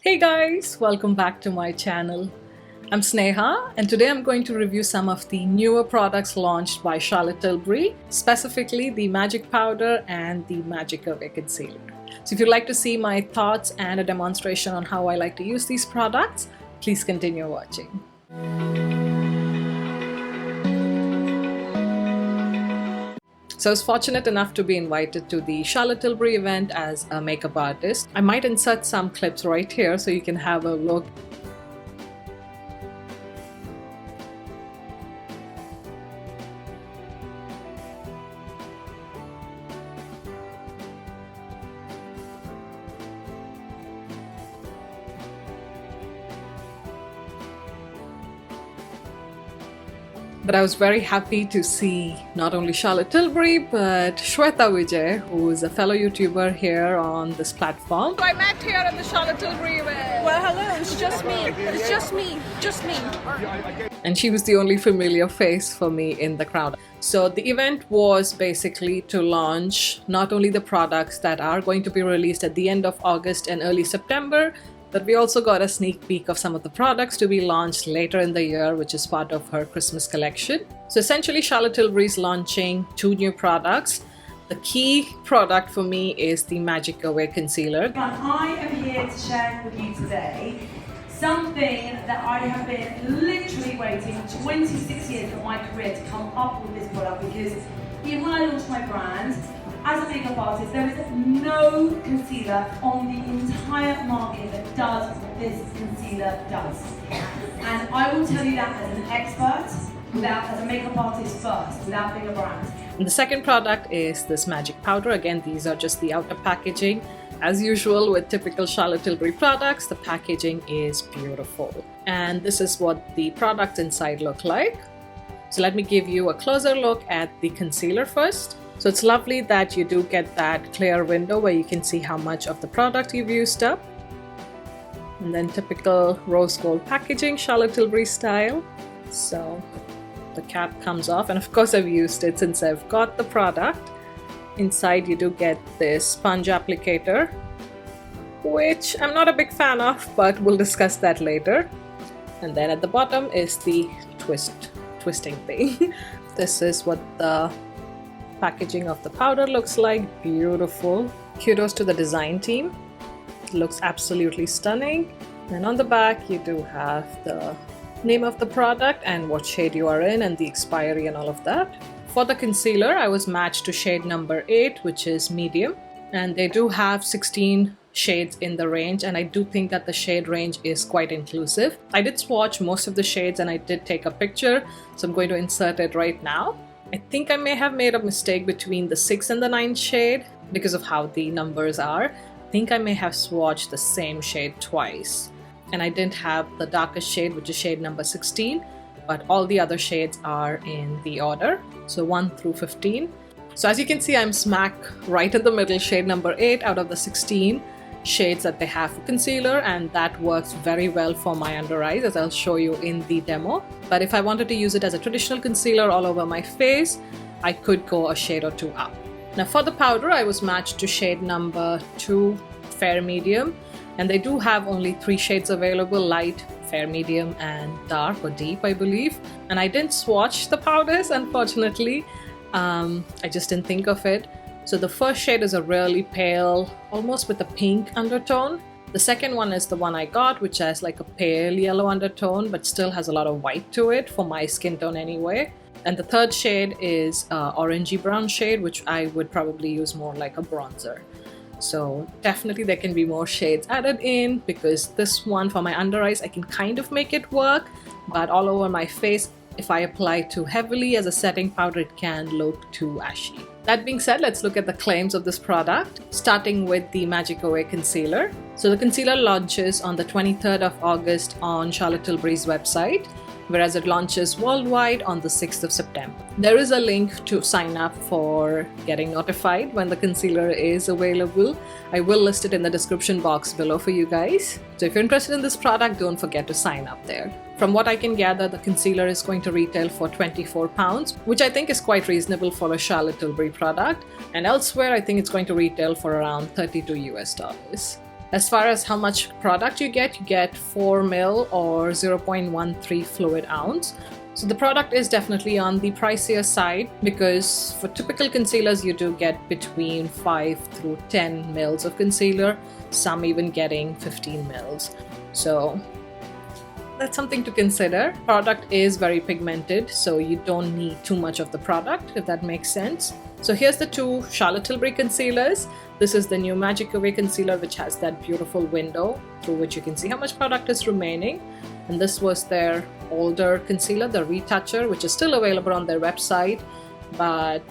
Hey guys, welcome back to my channel. I'm Sneha and today I'm going to review some of the newer products launched by Charlotte Tilbury, specifically the Magic Powder and the Magic Away Concealer. So if you'd like to see my thoughts and a demonstration on how I like to use these products, please continue watching. So I was fortunate enough to be invited to the Charlotte Tilbury event as a makeup artist. I might insert some clips right here so you can have a look. But I was very happy to see not only Charlotte Tilbury but Shweta Vijay, who is a fellow YouTuber here on this platform. So I met here at the Charlotte Tilbury event. Well, hello, it's just me. It's just me. And she was the only familiar face for me in the crowd. So the event was basically to launch not only the products that are going to be released at the end of August and early September, but we also got a sneak peek of some of the products to be launched later in the year, which is part of her Christmas collection. So essentially, Charlotte Tilbury is launching two new products. The key product for me is the Magic Away Concealer. I am here to share with you today something that I have been literally waiting 26 years of my career to come up with this product, because even when I launched my brand, as a makeup artist, there is no concealer on the entire market that does what this concealer does. And I will tell you that as an expert, as a makeup artist first, without being a brand. And the second product is this Magic Powder. Again, these are just the outer packaging. As usual with typical Charlotte Tilbury products, the packaging is beautiful. And this is what the product inside look like. So let me give you a closer look at the concealer first. So it's lovely that you do get that clear window where you can see how much of the product you've used up. And then typical rose gold packaging, Charlotte Tilbury style. So the cap comes off, and of course I've used it since I've got the product. Inside you do get this sponge applicator, which I'm not a big fan of, but we'll discuss that later. And then at the bottom is the twisting thing. This is what the packaging of the powder looks like. Beautiful. Kudos to the design team. It looks absolutely stunning. And on the back you do have the name of the product and what shade you are in and the expiry and all of that. For the concealer, I was matched to shade number 8, which is medium, and they do have 16 shades in the range, and I do think that the shade range is quite inclusive. I did swatch most of the shades and I did take a picture, so I'm going to insert it right now. I think I may have made a mistake between the 6 and the 9 shade because of how the numbers are. I think I may have swatched the same shade twice. And I didn't have the darkest shade, which is shade number 16, but all the other shades are in the order. So 1 through 15. So as you can see, I'm smack right in the middle, shade number 8 out of the 16 shades that they have for concealer, and that works very well for my under eyes, as I'll show you in the demo. But if I wanted to use it as a traditional concealer all over my face, I could go a shade or 2 up. Now for the powder, I was matched to shade number 2, fair medium, and they do have only 3 shades available: light, fair medium, and dark or deep, I believe. And I didn't swatch the powders, unfortunately. I just didn't think of it. So the first shade is a really pale, almost with a pink undertone. The second one is the one I got, which has like a pale yellow undertone, but still has a lot of white to it, for my skin tone anyway. And the third shade is orangey brown shade, which I would probably use more like a bronzer. So definitely there can be more shades added in, because this one for my under eyes, I can kind of make it work, but all over my face, if I apply too heavily as a setting powder, it can look too ashy. That being said, let's look at the claims of this product, starting with the Magic Away Concealer. So the concealer launches on the 23rd of August on Charlotte Tilbury's website, whereas it launches worldwide on the 6th of September. There is a link to sign up for getting notified when the concealer is available. I will list it in the description box below for you guys. So if you're interested in this product, don't forget to sign up there. From what I can gather, the concealer is going to retail for £24, which I think is quite reasonable for a Charlotte Tilbury product. And elsewhere, I think it's going to retail for around $32 US. As far as how much product you get 4 ml or 0.13 fluid ounce. So the product is definitely on the pricier side, because for typical concealers you do get between 5 through 10 mils of concealer, some even getting 15 mils. So that's something to consider. Product is very pigmented, so you don't need too much of the product, if that makes sense. So here's the two Charlotte Tilbury concealers. This is the new Magic Away concealer, which has that beautiful window through which you can see how much product is remaining. And this was their older concealer, the Retoucher, which is still available on their website. But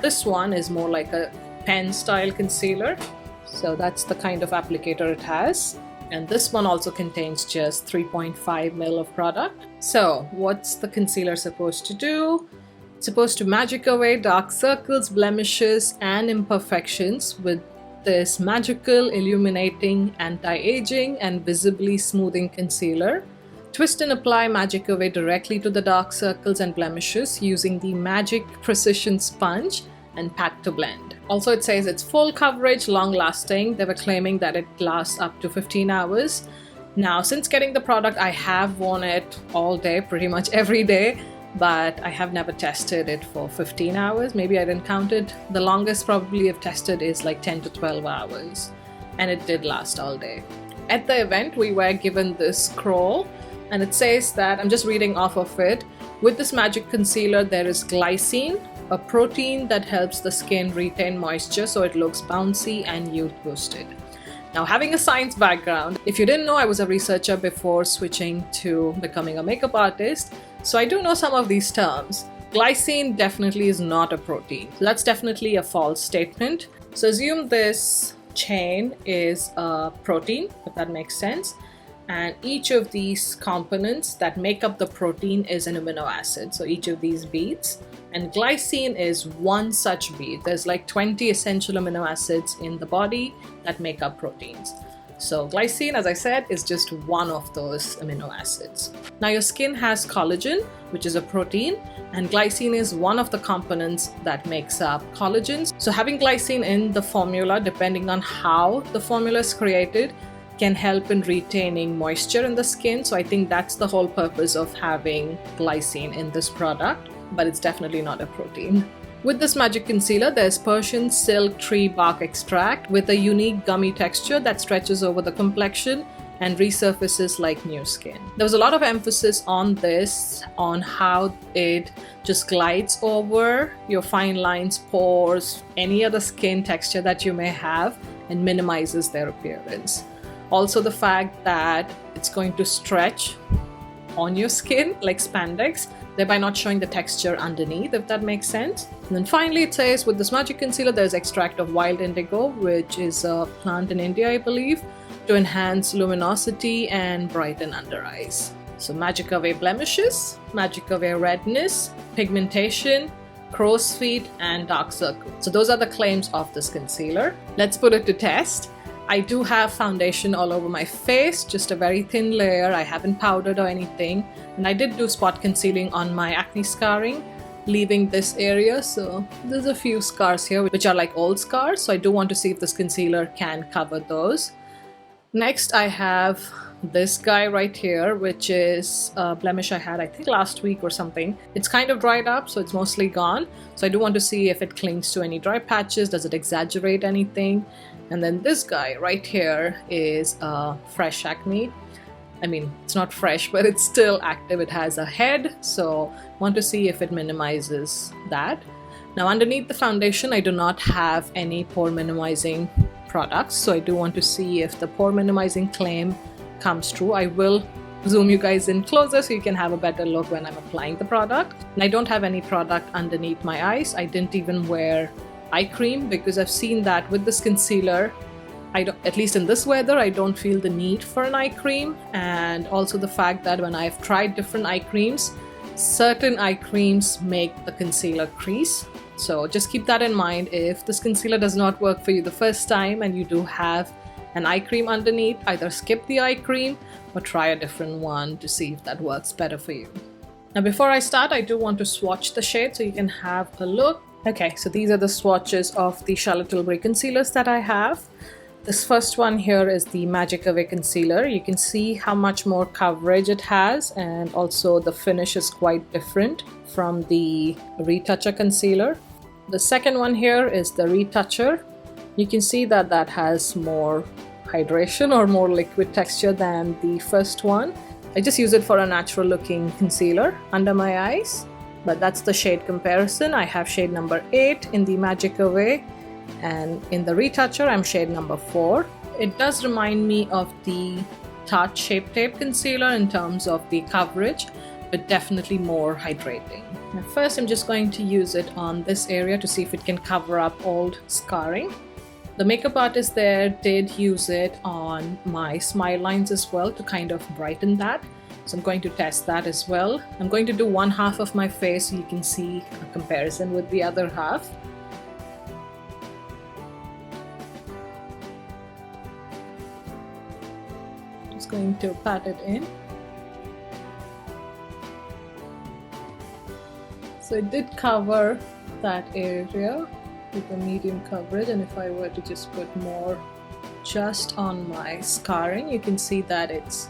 this one is more like a pen style concealer. So that's the kind of applicator it has. And this one also contains just 3.5 ml of product. So what's the concealer supposed to do? It's supposed to magic away dark circles, blemishes, and imperfections with this magical, illuminating, anti-aging, and visibly smoothing concealer. Twist and apply Magic Away directly to the dark circles and blemishes using the Magic Precision Sponge and Pack to Blend. Also, it says it's full coverage, long lasting. They were claiming that it lasts up to 15 hours. Now, since getting the product, I have worn it all day, pretty much every day, but I have never tested it for 15 hours. Maybe I didn't count it. The longest probably I've tested is like 10 to 12 hours, and it did last all day. At the event, we were given this scroll, and it says that, I'm just reading off of it, with this magic concealer there is glycine, a protein that helps the skin retain moisture so it looks bouncy and youth boosted. Now, having a science background, if you didn't know, I was a researcher before switching to becoming a makeup artist, so I do know some of these terms. Glycine definitely is not a protein. So that's definitely a false statement. So assume this chain is a protein, if that makes sense. And each of these components that make up the protein is an amino acid. So each of these beads. And glycine is one such bead. There's like 20 essential amino acids in the body that make up proteins. So glycine, as I said, is just one of those amino acids. Now your skin has collagen, which is a protein, and glycine is one of the components that makes up collagen. So having glycine in the formula, depending on how the formula is created, can help in retaining moisture in the skin. So I think that's the whole purpose of having glycine in this product, but it's definitely not a protein. With this magic concealer, there's Persian silk tree bark extract with a unique gummy texture that stretches over the complexion and resurfaces like new skin. There was a lot of emphasis on this, on how it just glides over your fine lines, pores, any other skin texture that you may have, and minimizes their appearance. Also the fact that it's going to stretch on your skin like spandex, thereby not showing the texture underneath, if that makes sense. And then finally it says with this magic concealer there's extract of wild indigo, which is a plant in India, I believe, to enhance luminosity and brighten under eyes. So magic away blemishes, magic away redness, pigmentation, crow's feet, and dark circles. So those are the claims of this concealer. Let's put it to test. I do have foundation all over my face, just a very thin layer. I haven't powdered or anything. And I did do spot concealing on my acne scarring, leaving this area. So there's a few scars here, which are like old scars. So I do want to see if this concealer can cover those. Next, I have this guy right here, which is a blemish I had, I think last week or something. It's kind of dried up, so it's mostly gone. So I do want to see if it clings to any dry patches. Does it exaggerate anything? And then this guy right here is fresh acne. I mean, it's not fresh, but it's still active. It has a head, so want to see if it minimizes that. Now underneath the foundation, I do not have any pore minimizing products, so I do want to see if the pore minimizing claim comes true. I will zoom you guys in closer so you can have a better look when I'm applying the product. And I don't have any product underneath my eyes. I didn't even wear eye cream because I've seen that with this concealer, at least in this weather, I don't feel the need for an eye cream. And also the fact that when I've tried different eye creams, certain eye creams make the concealer crease. So just keep that in mind. If this concealer does not work for you the first time and you do have an eye cream underneath, either skip the eye cream or try a different one to see if that works better for you. Now before I start, I do want to swatch the shade so you can have a look. Okay, so these are the swatches of the Charlotte Tilbury concealers that I have. This first one here is the Magic Away Concealer. You can see how much more coverage it has, and also the finish is quite different from the Retoucher Concealer. The second one here is the Retoucher. You can see that that has more hydration or more liquid texture than the first one. I just use it for a natural looking concealer under my eyes, but that's the shade comparison. I have shade number 8 in the Magic Away, and in the Retoucher I'm shade number 4. It does remind me of the Tarte Shape Tape Concealer in terms of the coverage, but definitely more hydrating. Now first I'm just going to use it on this area to see if it can cover up old scarring. The makeup artist there did use it on my smile lines as well to kind of brighten that. So I'm going to test that as well. I'm going to do one half of my face so you can see a comparison with the other half. Just going to pat it in. So it did cover that area with a medium coverage, and if I were to just put more just on my scarring, you can see that it's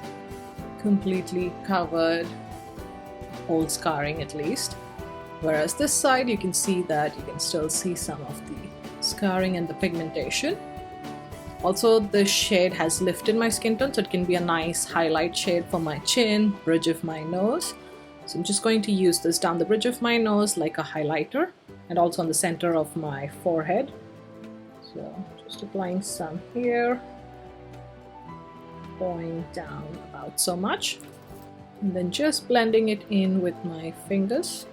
completely covered old scarring at least. Whereas this side you can see that you can still see some of the scarring and the pigmentation. Also the shade has lifted my skin tone, so it can be a nice highlight shade for my chin, bridge of my nose. So I'm just going to use this down the bridge of my nose like a highlighter, and also on the center of my forehead. So just applying some here, going down about so much, and then just blending it in with my fingers.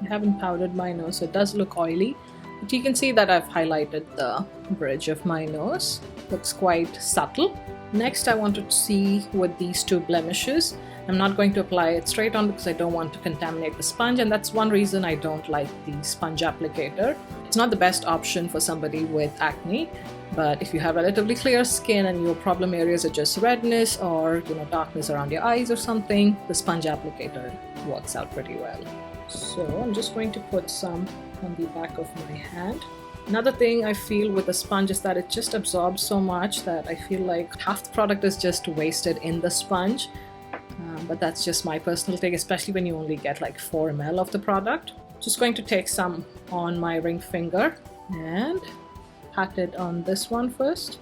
I haven't powdered my nose, so it does look oily, but you can see that I've highlighted the bridge of my nose. Looks quite subtle. Next I want to see with these two blemishes. I'm not going to apply it straight on because I don't want to contaminate the sponge, and that's one reason I don't like the sponge applicator. It's not the best option for somebody with acne, but if you have relatively clear skin and your problem areas are just redness or darkness around your eyes or something, the sponge applicator works out pretty well. So I'm just going to put some on the back of my hand. Another thing I feel with the sponge is that it just absorbs so much that I feel like half the product is just wasted in the sponge. But that's just my personal take, especially when you only get like 4 ml of the product. Just going to take some on my ring finger and pat it on this one first.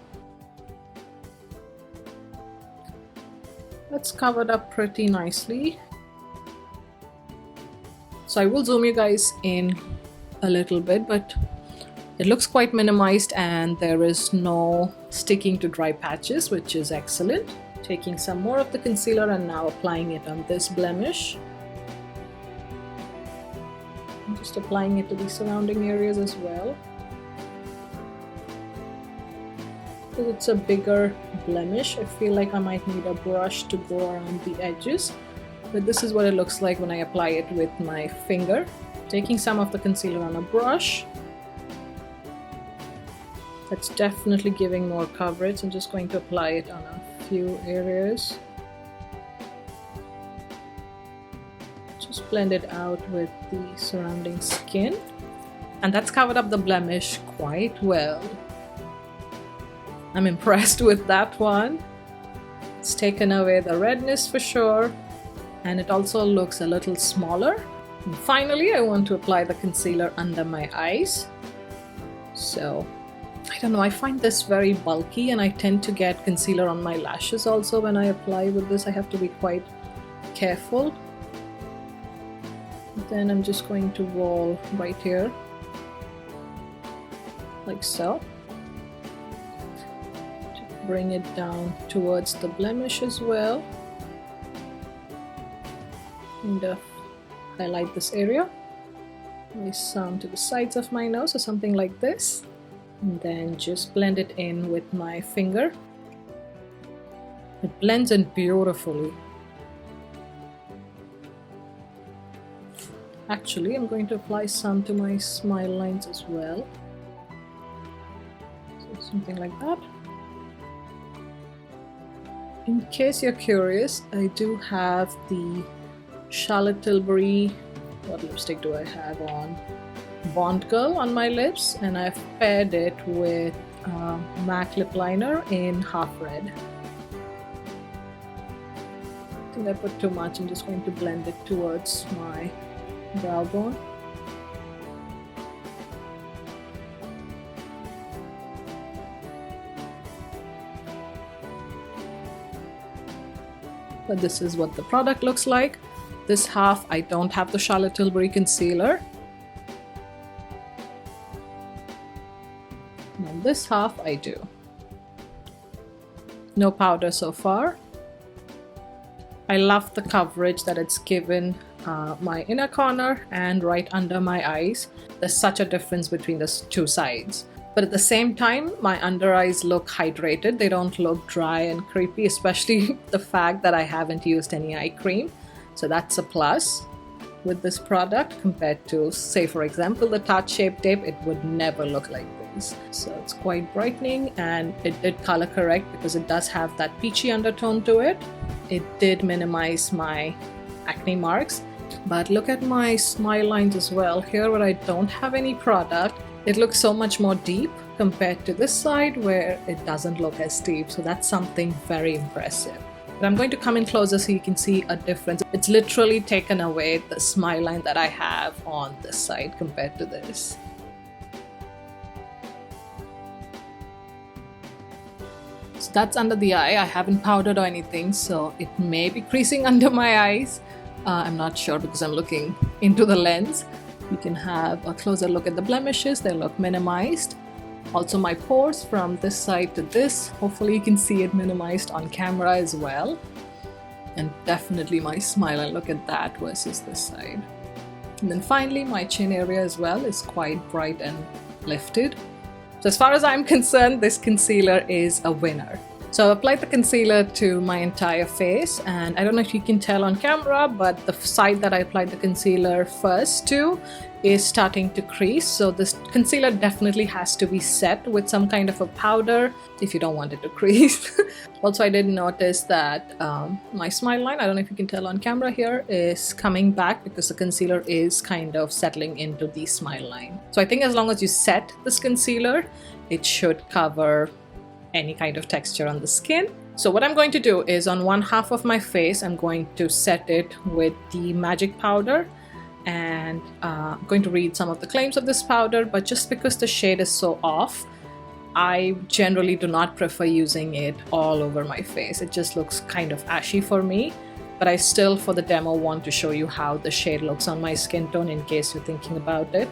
That's covered up pretty nicely. So I will zoom you guys in a little bit, but it looks quite minimized and there is no sticking to dry patches, which is excellent. Taking some more of the concealer and now applying it on this blemish. I'm just applying it to the surrounding areas as well. Because it's a bigger blemish, I feel like I might need a brush to go around the edges. But this is what it looks like when I apply it with my finger. Taking some of the concealer on a brush. That's definitely giving more coverage. I'm just going to apply it on a few areas. Just blend it out with the surrounding skin. And that's covered up the blemish quite well. I'm impressed with that one. It's taken away the redness for sure. And it also looks a little smaller. And finally, I want to apply the concealer under my eyes. So I don't know, I find this very bulky and I tend to get concealer on my lashes also when I apply with this. I have to be quite careful. Then I'm just going to roll right here, like so. To bring it down towards the blemish as well. And highlight this area. Maybe some to the sides of my nose or something like this. And then just blend it in with my finger. It blends in beautifully. Actually, I'm going to apply some to my smile lines as well. So something like that. In case you're curious, I do have the Charlotte Tilbury what lipstick do I have on? Bond Girl on my lips, and I've paired it with MAC lip liner in Half Red. I think I put too much. I'm just going to blend it towards my brow bone. But this is what the product looks like. This half I don't have the Charlotte Tilbury concealer. And this half I do. No powder so far. I love the coverage that it's given my inner corner and right under my eyes. There's such a difference between the two sides. But at the same time, my under eyes look hydrated. They don't look dry and creepy, especially the fact that I haven't used any eye cream. So that's a plus with this product compared to, say for example, the Tarte Shape Tape. It would never look like this. So it's quite brightening, and it did color correct because it does have that peachy undertone to it. It did minimize my acne marks. But look at my smile lines as well. Here where I don't have any product, it looks so much more deep compared to this side where it doesn't look as deep. So that's something very impressive. But I'm going to come in closer so you can see a difference. It's literally taken away the smile line that I have on this side compared to this. So that's under the eye. I haven't powdered or anything, so it may be creasing under my eyes. I'm not sure because I'm looking into the lens. You can have a closer look at the blemishes. They look minimized. Also my pores from this side to this. Hopefully you can see it minimized on camera as well. And definitely my smile, and look at that versus this side. And then finally my chin area as well is quite bright and lifted. So as far as I'm concerned, this concealer is a winner. So I've applied the concealer to my entire face, and I don't know if you can tell on camera, but the side that I applied the concealer first to is starting to crease. So this concealer definitely has to be set with some kind of a powder if you don't want it to crease. Also, I did notice that my smile line, I don't know if you can tell on camera here, is coming back because the concealer is kind of settling into the smile line. So I think as long as you set this concealer, it should cover any kind of texture on the skin. So what I'm going to do is on one half of my face, I'm going to set it with the Magic powder, and I'm going to read some of the claims of this powder, but just because the shade is so off, I generally do not prefer using it all over my face. It just looks kind of ashy for me, but I still for the demo want to show you how the shade looks on my skin tone in case you're thinking about it,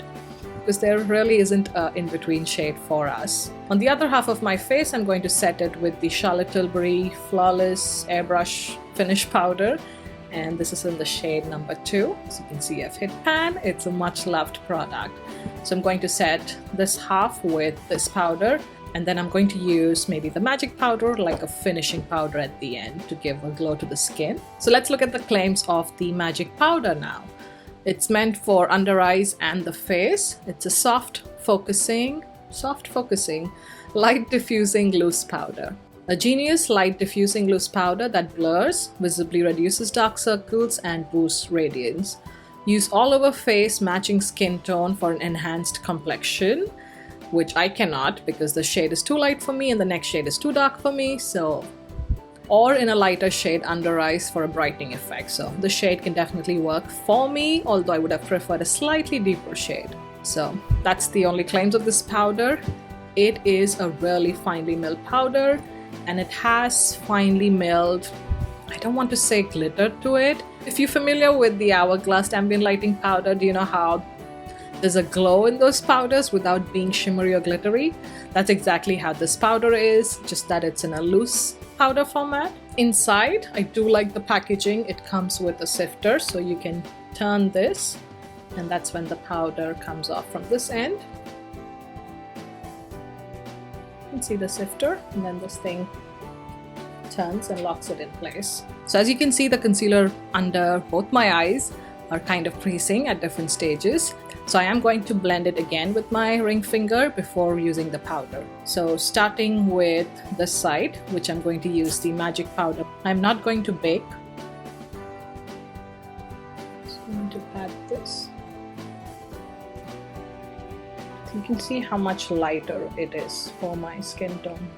because there really isn't an in-between shade for us. On the other half of my face, I'm going to set it with the Charlotte Tilbury Flawless Airbrush Finish Powder, and this is in the shade number 2. So you can see I've hit pan. It's a much loved product. So I'm going to set this half with this powder, and then I'm going to use maybe the Magic powder, like a finishing powder at the end to give a glow to the skin. So let's look at the claims of the Magic powder now. It's meant for under eyes and the face. It's a soft focusing, light diffusing loose powder. A genius light diffusing loose powder that blurs, visibly reduces dark circles and boosts radiance. Use all over face, matching skin tone for an enhanced complexion, which I cannot because the shade is too light for me and the next shade is too dark for me. Or in a lighter shade under eyes for a brightening effect. So the shade can definitely work for me, although I would have preferred a slightly deeper shade. So that's the only claims of this powder. It is a really finely milled powder, and it has finely milled, I don't want to say glitter to it. If you're familiar with the Hourglass ambient lighting powder, do you know how there's a glow in those powders without being shimmery or glittery? That's exactly how this powder is, just that it's in a loose powder format. Inside, I do like the packaging. It comes with a sifter, so you can turn this, and that's when the powder comes off from this end. You can see the sifter, and then this thing turns and locks it in place. So as you can see, the concealer under both my eyes are kind of creasing at different stages. So I am going to blend it again with my ring finger before using the powder. So starting with this side, which I'm going to use the Magic powder. I'm not going to bake. So I'm going to pat this. can see how much lighter it is for my skin tone.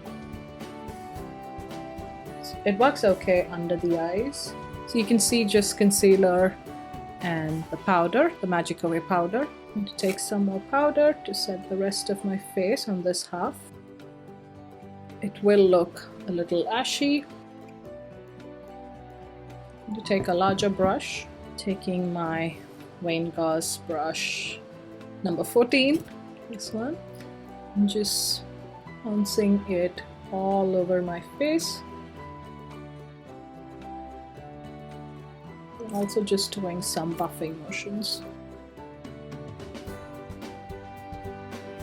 It works okay under the eyes. So you can see just concealer and the powder, the Magic Away powder. I'm going to take some more powder to set the rest of my face on this half. It will look a little ashy. I'm going to take a larger brush, taking my Wayne Gauze brush number 14, this one, and just bouncing it all over my face. And also just doing some buffing motions.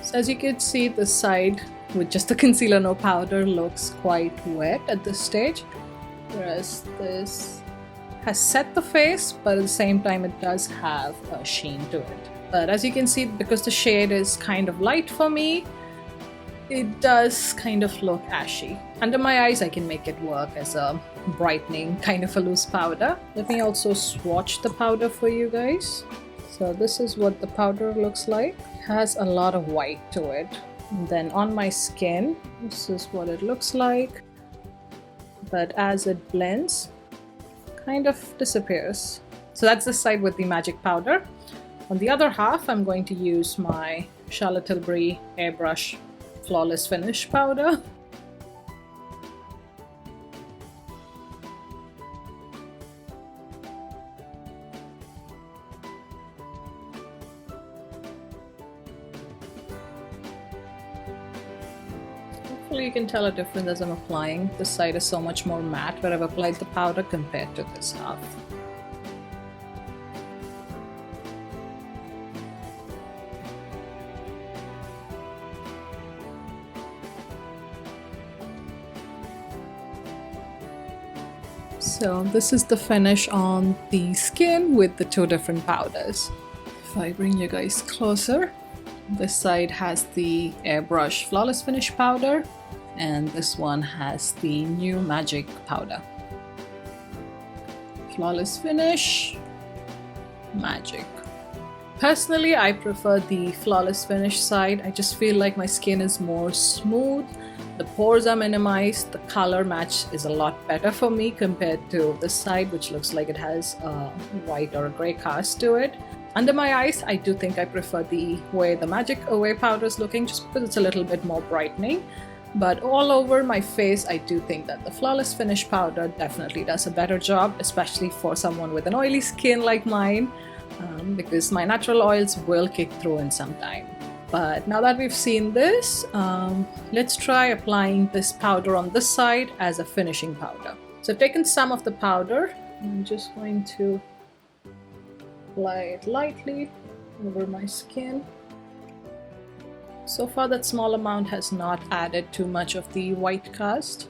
So as you can see, the side with just the concealer, no powder, looks quite wet at this stage, whereas this has set the face, but at the same time it does have a sheen to it. But as you can see, because the shade is kind of light for me, it does kind of look ashy. Under my eyes I can make it work as a brightening kind of a loose powder. Let me also swatch the powder for you guys. So this is what the powder looks like. It has a lot of white to it. And then on my skin, this is what it looks like. But as it blends, kind of disappears. So that's the side with the magic powder. On the other half, I'm going to use my Charlotte Tilbury Airbrush Flawless Finish powder. Hopefully you can tell a difference as I'm applying. This side is so much more matte where I've applied the powder compared to this half. So this is the finish on the skin with the two different powders. If I bring you guys closer, this side has the Airbrush Flawless Finish powder, and this one has the new Magic powder. Flawless Finish, Magic. Personally, I prefer the Flawless Finish side. I just feel like my skin is more smooth. The pores are minimized, the color match is a lot better for me compared to this side, which looks like it has a white or a gray cast to it. Under my eyes, I do think I prefer the way the Magic Away powder is looking, just because it's a little bit more brightening. But all over my face, I do think that the Flawless Finish powder definitely does a better job, especially for someone with an oily skin like mine, because my natural oils will kick through in some time. But now that we've seen this, let's try applying this powder on this side as a finishing powder. So I've taken some of the powder, and I'm just going to apply it lightly over my skin. So far that small amount has not added too much of the white cast.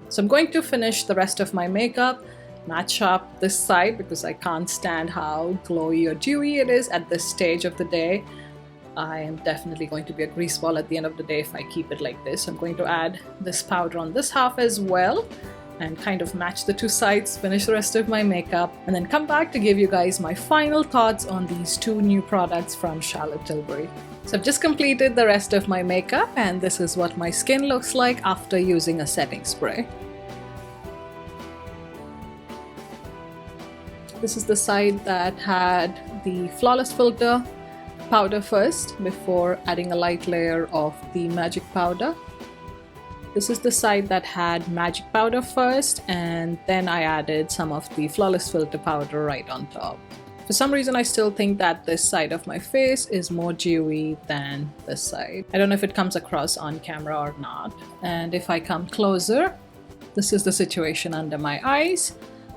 So I'm going to finish the rest of my makeup, match up this side because I can't stand how glowy or dewy it is at this stage of the day. I am definitely going to be a grease ball at the end of the day if I keep it like this. I'm going to add this powder on this half as well and kind of match the two sides, finish the rest of my makeup, and then come back to give you guys my final thoughts on these two new products from Charlotte Tilbury. So I've just completed the rest of my makeup, and this is what my skin looks like after using a setting spray. This is the side that had the Flawless Filter powder first before adding a light layer of the Magic powder. This is the side that had Magic powder first, and then I added some of the Flawless Filter powder right on top. For some reason I still think that this side of my face is more dewy than this side. I don't know if it comes across on camera or not. And if I come closer, this is the situation under my eyes.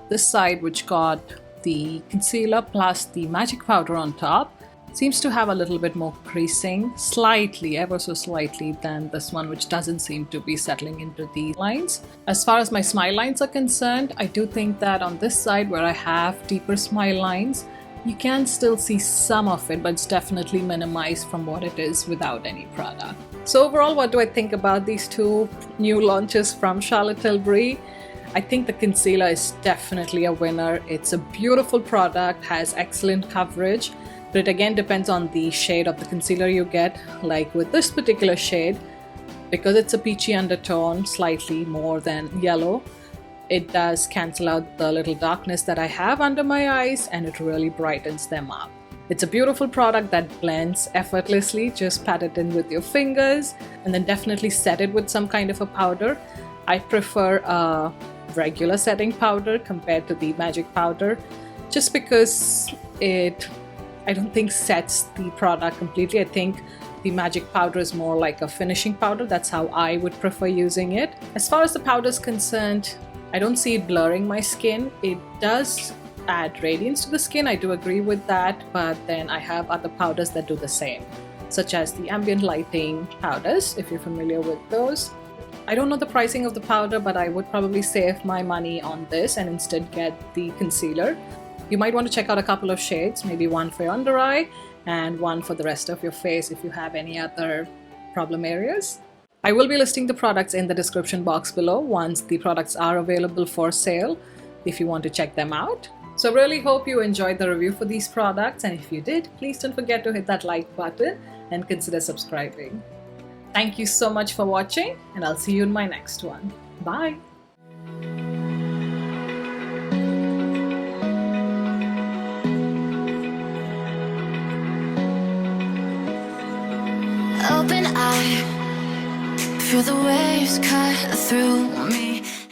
This side, which got the concealer plus the Magic powder on top, seems to have a little bit more creasing, slightly, ever so slightly, than this one, which doesn't seem to be settling into the lines. As far as my smile lines are concerned, I do think that on this side where I have deeper smile lines, you can still see some of it, but it's definitely minimized from what it is without any product. So overall, what do I think about these two new launches from Charlotte Tilbury? I think the concealer is definitely a winner. It's a beautiful product, has excellent coverage. But it again depends on the shade of the concealer you get. Like with this particular shade, because it's a peachy undertone, slightly more than yellow, it does cancel out the little darkness that I have under my eyes, and it really brightens them up. It's a beautiful product that blends effortlessly. Just pat it in with your fingers and then definitely set it with some kind of a powder. I prefer a regular setting powder compared to the magic powder, just because I don't think sets the product completely. I think the magic powder is more like a finishing powder. That's how I would prefer using it. As far as the powder is concerned, I don't see it blurring my skin. It does add radiance to the skin, I do agree with that, but then I have other powders that do the same, such as the ambient lighting powders, if you're familiar with those. I don't know the pricing of the powder, but I would probably save my money on this and instead get the concealer. You might want to check out a couple of shades, maybe one for your under eye and one for the rest of your face if you have any other problem areas. I will be listing the products in the description box below once the products are available for sale if you want to check them out. So I really hope you enjoyed the review for these products, and if you did, please don't forget to hit that like button and consider subscribing. Thank you so much for watching, and I'll see you in my next one. Bye! Open eye, feel the waves cut through me.